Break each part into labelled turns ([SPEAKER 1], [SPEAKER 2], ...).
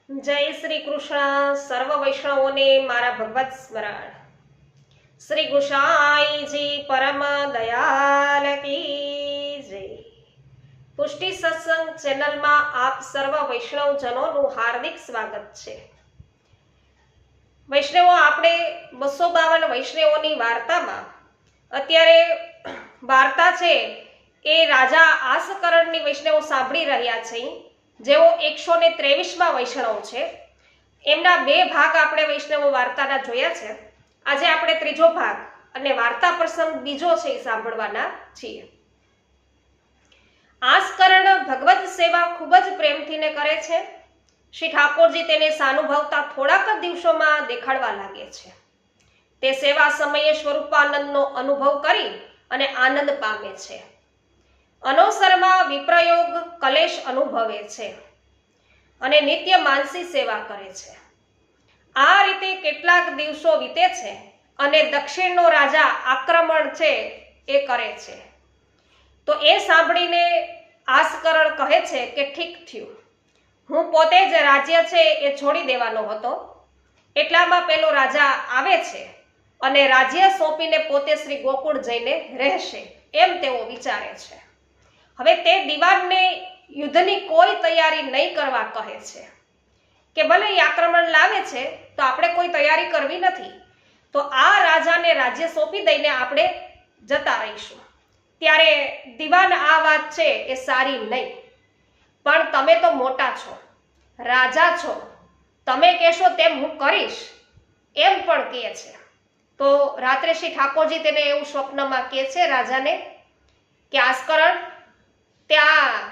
[SPEAKER 1] જય શ્રી કૃષ્ણ. સર્વ વૈષ્ણવોને મારા ભગવત સ્મરણ. શ્રી ગુસાઈજી પરમ દયાલ કી જય. પુષ્ટિ સત્સંગ ચેનલમાં આપ સર્વ વૈષ્ણવજનોનું હાર્દિક સ્વાગત છે. વૈષ્ણવો, આપણે 252 વૈષ્ણવોની વાર્તામાં અત્યારે વાર્તા છે એ રાજા આસકરણની વૈષ્ણવો સાંભળી રહ્યા છે. જેઓ 123મા વૈષ્ણવ છે. એમના 2 ભાગ આપણે વૈષ્ણવ વાર્તાના જોયા છે. આજે આપણે ત્રીજો ભાગ અને વાર્તા પ્રસંગ બીજો છે એ સાંભળવાના છીએ. આસકરણ ભગવત સેવા ખૂબ જ પ્રેમથી કરે છે. શ્રી ઠાકોરજી તેને સાનુભવતા થોડાક જ દિવસોમાં દેખાડવા લાગે છે. તે સેવા સમયે સ્વરૂપાનંદનો અનુભવ કરી અને આનંદ પામે છે. અનવસરમાં વિપ્રયોગ કલેશ અનુભવે છે અને નિત્ય માનસી સેવા કરે છે. આ રીતે કેટલાક દિવસો વીતે છે અને દક્ષિણનો રાજા આક્રમણ છે એ કરે છે. તો એ સાંભળીને આસકરણ કહે છે કે ઠીક થયું, હું પોતે જ રાજ્ય છે એ છોડી દેવાનો હતો. એટલામાં પેલો રાજા આવે છે અને રાજ્ય સોંપીને પોતે શ્રી ગોકુળ જઈને રહેશે એમ તેઓ વિચારે છે. હવે તે દિવાનને યુદ્ધની કોઈ તૈયારી નહીં કરવા કહે છે કે ભલે એ આક્રમણ લાવે છે તો આપણે કોઈ તૈયારી કરવી નથી, તો આ રાજાને રાજ્ય સોંપી દઈને આપણે જતા રહીશું. ત્યારે દિવાન આ વાત છે એ સારી નહીં, પણ તમે તો મોટા છો, રાજા છો, તમે કહેશો તેમ હું કરીશ એમ પણ કહે છે. તો રાત્રે શ્રી ઠાકોરજી તેને એવું સ્વપ્નમાં કહે છે રાજાને કે આસકરણ, ત્યાં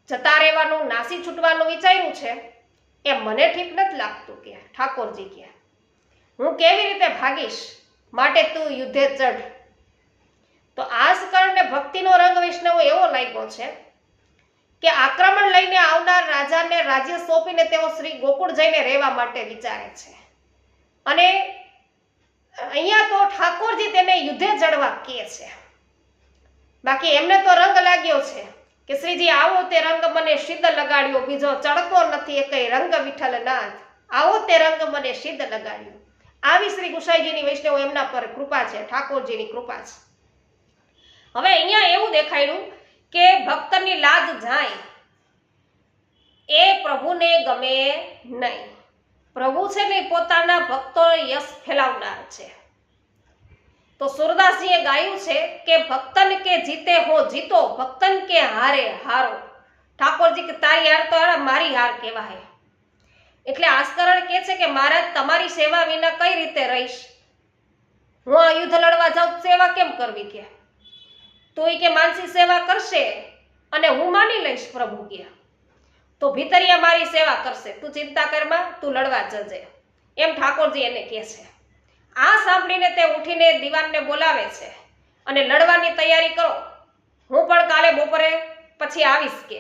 [SPEAKER 1] જતા રહેવાનું, નાસી છૂટવાનું વિચાર્યું છે એ મને ઠીક નથી લાગતું. કે ઠાકોરજી કે હું કેવી રીતે ભાગીશ, માટે તું યુદ્ધે ચઢ. તો આસકરણને ભક્તિનો રંગ વૈષ્ણવ એવો લાગ્યો છે કે આક્રમણ લઈને આવનાર રાજાને રાજ્ય સોંપીને તેઓ શ્રી ગોકુળ જઈને રહેવા માટે વિચારે છે. અને અહીંયા તો ઠાકોરજી તેને યુદ્ધે ચડવા કહે છે. બાકી એમને તો રંગ લાગ્યો છે કે શ્રીજી આવો તે રંગ મને સિદ્ધ લગાડ્યો, બીજો ચડતો નથી એ કઈ રંગ વિઠ્ઠલનાથ, આવો તે રંગ મને સિદ્ધ લગાડ્યો. આવી શ્રી ગુસાઈજીની વૈષ્ણવ એમના પર કૃપા છે, ઠાકોરજીની કૃપા છે. હવે અહીંયા એવું દેખાડ્યું કે ભક્તની લાજ જાય એ પ્રભુને ગમે નહીં. પ્રભુ છે ને પોતાના ભક્તો યશ ફેલાવનાર છે. તો સુરદાસજીએ ગાયું છે કે ભક્તન કે જીતે હો જીતો, ભક્તન કે હારે હારો. ઠાકોરજી કે તારી હાર તો મારી હાર કહેવાય. એટલે આસકરણ કહે છે કે મહારાજ, તમારી સેવા વિના કઈ રીતે રહીશ? હું આ યુદ્ધ લડવા જાઉં, સેવા કેમ કરવી? કે તું કે માનસી સેવા કરશે અને હું માની લઈશ પ્રભુ કે તો ભીતરિયા મારી સેવા કરશે, તું ચિંતા કરમાં, તું લડવા જજે એમ ઠાકોરજી એને કહે છે. આ સાંભળીને તે ઉઠીને દિવાનને બોલાવે છે અને લડવાની તૈયારી કરો, હું પણ કાલે બપોરે પછી આવીશ કે.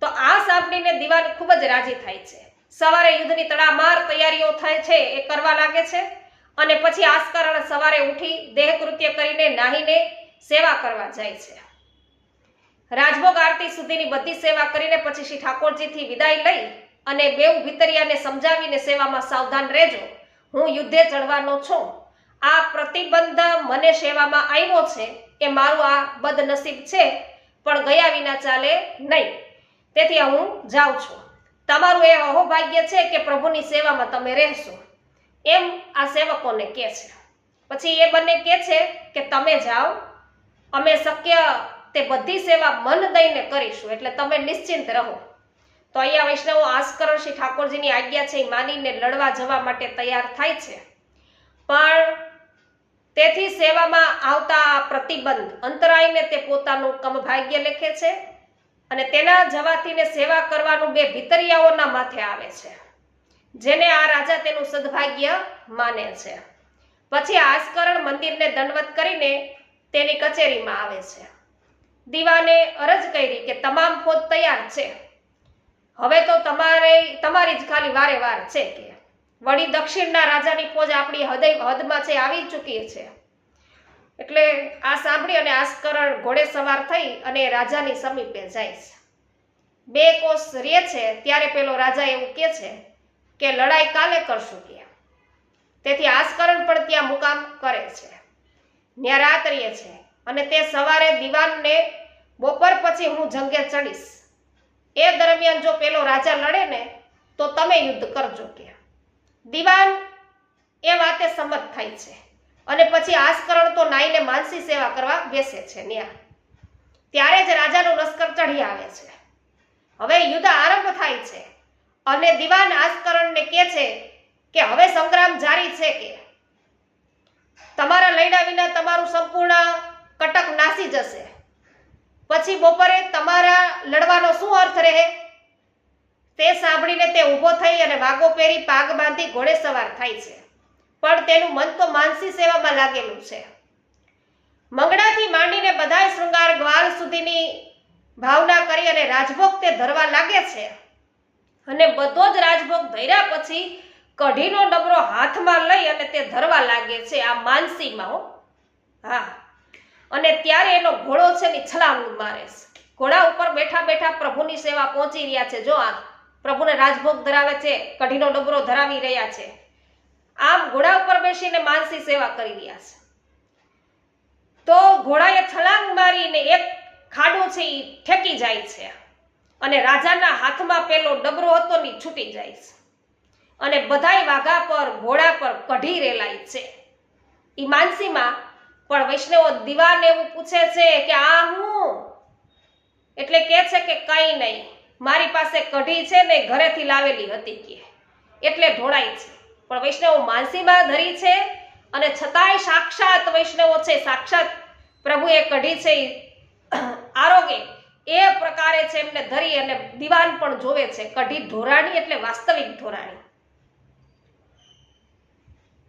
[SPEAKER 1] તો આ સાંભળીને દિવાન ખૂબ જ રાજી થાય છે. સવારે યુદ્ધની તડામાર તૈયારીઓ થાય છે એ કરવા લાગે છે અને પછી આસકરણ સવારે ઉઠી દેહકૃત્ય કરીને નાહીને સેવા કરવા જાય છે. રાજભોગ આરતી સુધીની બધી સેવા કરીને પછી શ્રી ઠાકોરજીથી વિદાય લઈ અને બેઉ ભીતરિયાને સમજાવીને સેવામાં સાવધાન રહેજો, હું યુદ્ધે ચડવાનો છું. આ પ્રતિબંધ મને સેવામાં આવ્યો છે એ મારું આ બદનસીબ છે, પણ ગયા વિના ચાલે નહીં, તેથી હું જાઉં છું. તમારું એ અહોભાગ્ય છે કે પ્રભુની સેવામાં તમે રહેશો એમ આ સેવકોને કહે છે. પછી એ બંને કહે છે કે તમે જાઓ, અમે શક્ય તે બધી સેવા મન દઈને કરીશું, એટલે તમે નિશ્ચિંત રહો. તો અહીંયા વૈષ્ણવો આસકરણ શ્રી ઠાકોરજીની આજ્ઞા છે એ માનીને લડવા જવા માટે તૈયાર થાય છે. પણ તેથી સેવામાં આવતા પ્રતિબંધ અંતરાયને તે પોતાનું કમભાગ્ય લેખે છે અને તેના જવાથી સેવા કરવાનું બે ભીતરિયાઓના માથે આવે છે, જેને આ રાજા તેનું સદભાગ્ય માને છે. પછી આસકરણ મંદિરને દંડવત કરીને તેની કચેરીમાં આવે છે. દીવાને અરજ કરી કે તમામ ફોજ તૈયાર છે, હવે તો તમારી જ ખાલી વારે વાર છે કે વળી દક્ષિણના રાજાની ફોજ આપણી હદમાં છે, આવી ચૂકી છે. એટલે આ સાંભળી અને આસકરણ ઘોડે સવાર થઈ અને રાજાની સમીપે જાય છે. 2 કોસ રહે છે ત્યારે પેલો રાજા એવું કહે છે કે લડાઈ કાલે કરશું કે. તેથી આસ્કરણ પણ ત્યાં મુકામ કરે છે, ત્યાં રાત રહે છે અને તે સવારે દીવાનને બપોર પછી હું જંગે ચડીશ, એ દરમિયાન જો પેલો રાજા લડે ને તો તમે યુદ્ધ કરજો કે. દીવાન એ વાતે સંમત થાય છે અને પછી આસ્કરણ તો નાઈને માનસી સેવા કરવા બેસે છે ન્યા. ત્યારે જ રાજાનું લશ્કર ચઢી આવે છે. હવે યુદ્ધ આરંભ થાય છે અને દીવાન આસ્કરણને કહે છે કે હવે સંગ્રામ જારી છે કે તમારા લડ્યા વિના તમારું સંપૂર્ણ કટક નાસી જશે. પછી બપોરે તમારા લડવાનો શું અર્થ રહે? તે સાંભળીને તે ઊભો થઈ અને વાગો પહેરી પાગ બાંધી ઘોડે સવાર થાય છે, પણ તેનું મન તો માનસી સેવામાં લાગેલું છે. મંગળાથી માંડીને બધાય શૃંગાર ગ્વાલ સુધીની ભાવના કરી અને રાજભોગ તે ધરવા લાગે છે અને બધો જ રાજભોગ ધર્યા પછી કઢીનો ડબરો હાથમાં લઈ અને તે ધરવા લાગે છે આ માનસીમાં હો. હા, અને ત્યારે એનો ઘોડો છે ને છલાંગ મારે છે. ઘોડા ઉપર બેઠા બેઠા પ્રભુની સેવા પહોંચી રહ્યા છે. જો આ પ્રભુને રાજભોગ ધરાવે છે, કઢીનો ડબરો ધરાવી રહ્યા છે. આમ ઘોડા ઉપર બેસીને માનસી સેવા કરી રહ્યા છે. તો ઘોડાએ છલાંગ મારીને એક ખાડો છે એ ઠેકી જાય છે અને રાજાના હાથમાં પેલો ડબરો હતો ને છૂટી જાય છે અને બધાય વાઘા પર ઘોડા પર કઢી રેલાય છે ઈ માનસીમાં. પણ વૈષ્ણવો દીવાન એવું પૂછે છે કે આ હું? એટલે કહે છે કે કઈ નહીં, મારી પાસે કઢી છે ને ઘરેથી લાવેલી હતી કે, એટલે ઢોળાય છે. પણ વૈષ્ણવો માનસીમાં ધરી છે અને છતાંય સાક્ષાત વૈષ્ણવો છે, સાક્ષાત પ્રભુએ કઢી છે આરોગે એ પ્રકારે છે એમને ધરી અને દીવાન પણ જોવે છે. કઢી ધોરાણી એટલે વાસ્તવિક ધોરાણી.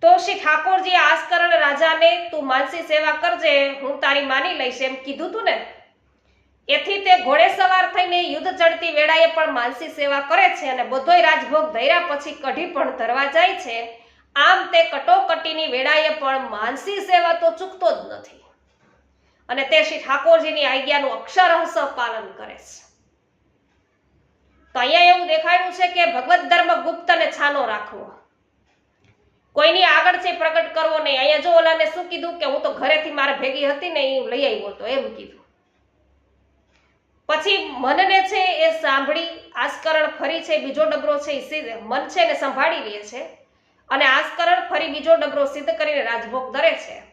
[SPEAKER 1] તો શ્રી ઠાકોરજી આસ્કરણ રાજાને તું માનસી સેવા કરજે, હું તારી માની લઈશ એમ કીધું તું ને. એથી તે ઘોડે સવાર થઈને યુદ્ધ ચડતી વેળાએ પણ માનસી સેવા કરે છે અને બધોય રાજભોગ ધર્યા પછી કઢી પણ ધરવા જાય છે. આમ તે કટોકટીની વેળાએ પણ માનસી સેવા તો ચૂકતો જ નથી અને તે શ્રી ઠાકોરજીની આજ્ઞાનું અક્ષરશઃ પાલન કરે છે. તો અહીંયા એવું દેખાડ્યું છે કે ભગવત ધર્મ ગુપ્ત અને છાનો રાખવો, કોઈની આગળ છે પ્રગટ કરવો નહીં. અહીંયા જો ઓલાને શું કીધું કે હું તો ઘરેથી મારે ભેગી હતી ને એ લઈ આવ્યો હતો એમ કીધું. પછી મનને છે એ સાંભળી આસ્કરણ ફરી છે બીજો ડબરો છે એ મન છે ને સંભાળી લે છે અને આસ્કરણ ફરી બીજો ડબરો સિદ્ધ કરીને રાજભોગ ધરે છે.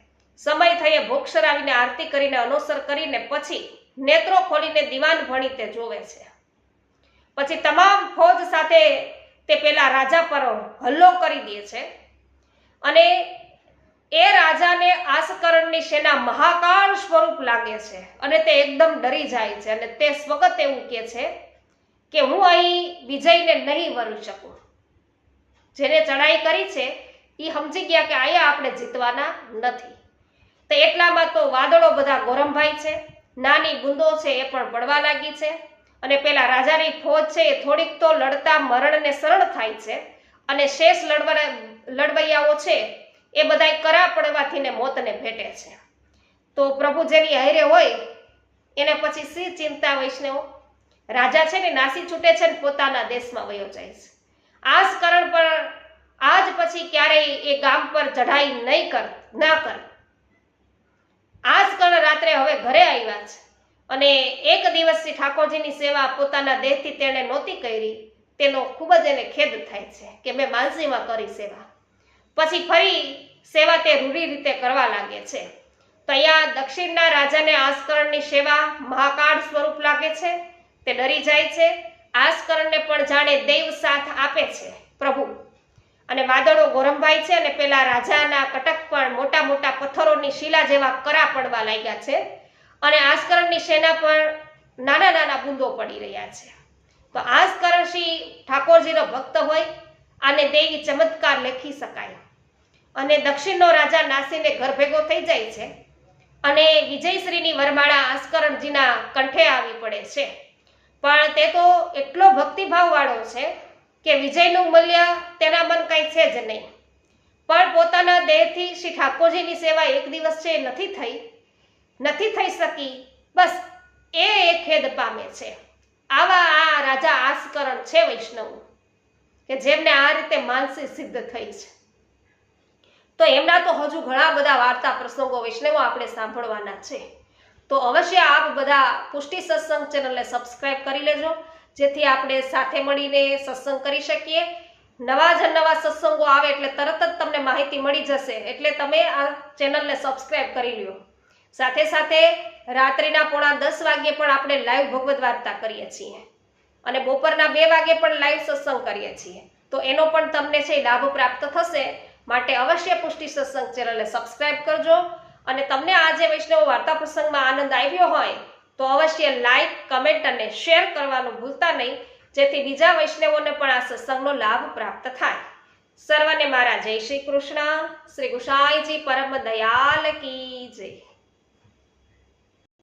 [SPEAKER 1] સમય થયે ભોગ શરાવીને આરતી કરીને અનુસર કરીને પછી નેત્રો ખોલીને દીવાન ભણી તે જોવે છે. પછી તમામ ફોજ સાથે તે પેલા રાજા પર હલ્લો કરી દે છે અને એ રાજાને આસ્કરણની સેના મહાકાળ સ્વરૂપ લાગે છે અને તે એકદમ ડરી જાય છે અને તે સ્વગત એવું કહે છે કે હું અહીં વિજયને નહીં વરી શકું. જેને ચડાઈ કરી છે એ સમજી ગયા કે અહીંયા આપણે જીતવાના નથી. તો એટલામાં તો વાદળો બધા ગોરંભાઈ છે, નાની બુંદો છે એ પણ પડવા લાગી છે અને પેલા રાજાની ફોજ છે એ થોડીક તો લડતા મરણને શરણ થાય છે અને શેષ લડવૈયાઓ છે એ બધાય કરા પડવાથી ને મોતને ભેટે છે. તો પ્રભુ જેની હારે હોય એને પછી શી ચિંતા વૈષ્ણવ? રાજા છે ને નાસી છૂટે છે ને પોતાના દેશમાં વયો જાય છે. આસ્કરણ પર આજ પછી ક્યારેય એ ગામ પર ચઢાઈ ના કર. આસ્કરણ રાત્રે હવે ઘરે આવ્યા છે અને એક દિવસથી ઠાકોરજીની સેવા પોતાના દેહથી તેણે નહોતી કરી. તેનો ખૂબ જ એને ખેદ થાય છે કે મેં માનસીમાં કરી સેવા. પછી ફરી સેવા તે રૂઢી રીતે કરવા લાગે છે. તો અહીંયા દક્ષિણના રાજાને આસ્કરણની સેવા મહાકાળ સ્વરૂપ લાગે છે. તે ડરી જાય છે. આસ્કરણને પણ જાણે દૈવ સાથ આપે છે પ્રભુ અને વાદળો ગોરંભાઈ છે અને પેલા રાજાના કટક પણ મોટા મોટા પથ્થરોની શિલા જેવા કરા પડવા લાગ્યા છે અને આસ્કરણની સેના પર નાના નાના બુંદો પડી રહ્યા છે. તો આસ્કરણ શ્રી ઠાકોરજીનો ભક્ત હોય આને દેવી ચમત્કાર લખી શકાય. અને દક્ષિણનો રાજા નાસીને ઘર ભેગો થઈ જાય છે અને વિજયશ્રીની વરમાળા આસ્કરણજીના કંઠે આવી પડે છે. પણ તે તો એટલો ભક્તિભાવ વાળો છે કે વિજયનું મૂલ્ય તેના મન કઈ છે જ નહીં. પણ પોતાના દેહથી શ્રી ઠાકોરજીની સેવા એક દિવસ છે નથી થઈ શકી, બસ એ ખેદ પામે છે. આવા આ રાજા આસકરણ છે વૈષ્ણવ કે જેમને આ રીતે માનસી સિદ્ધ થઈ છે. તો એમના તો હજુ ઘણા બધા વાર્તા પ્રસંગો વૈષ્ણવો આપણે સાંભળવાના છે. તો અવશ્ય આપ બધા પુષ્ટિ સત્સંગ ચેનલને સબસ્ક્રાઇબ કરી લેજો, જેથી આપણે સાથે મળીને સત્સંગ કરી શકીએ. નવા જ નવા સત્સંગો આવે એટલે તરત જ તમને માહિતી મળી જશે, એટલે તમે આ ચેનલને સબસ્ક્રાઇબ કરી લ્યો. સાથે સાથે રાત્રિના 9:30 વાગ્યે પણ આપણે લાઈવ ભગવદ વાર્તા કરીએ છીએ અને બપોરના 2 વાગ્યે પણ લાઈવ સત્સંગ કરીએ છીએ. તો એનો પણ તમને છે લાભ પ્રાપ્ત થશે. માટે અવશ્ય પુષ્ટિ સત્સંગ ચેનલને સબસ્ક્રાઇબ કરજો. અને તમને આજે વૈષ્ણવ વાર્તા પ્રસંગમાં આનંદ આવ્યો હોય તો અવશ્ય લાઈક, કમેન્ટ અને શેર કરવાનું ભૂલતા નહીં, જેથી બીજા વૈષ્ણવોને પણ આ સત્સંગનો લાભ પ્રાપ્ત થાય. સર્વને મારા જય શ્રી કૃષ્ણ. શ્રી ગુસાઈજી પરમ દયાલ કી જય.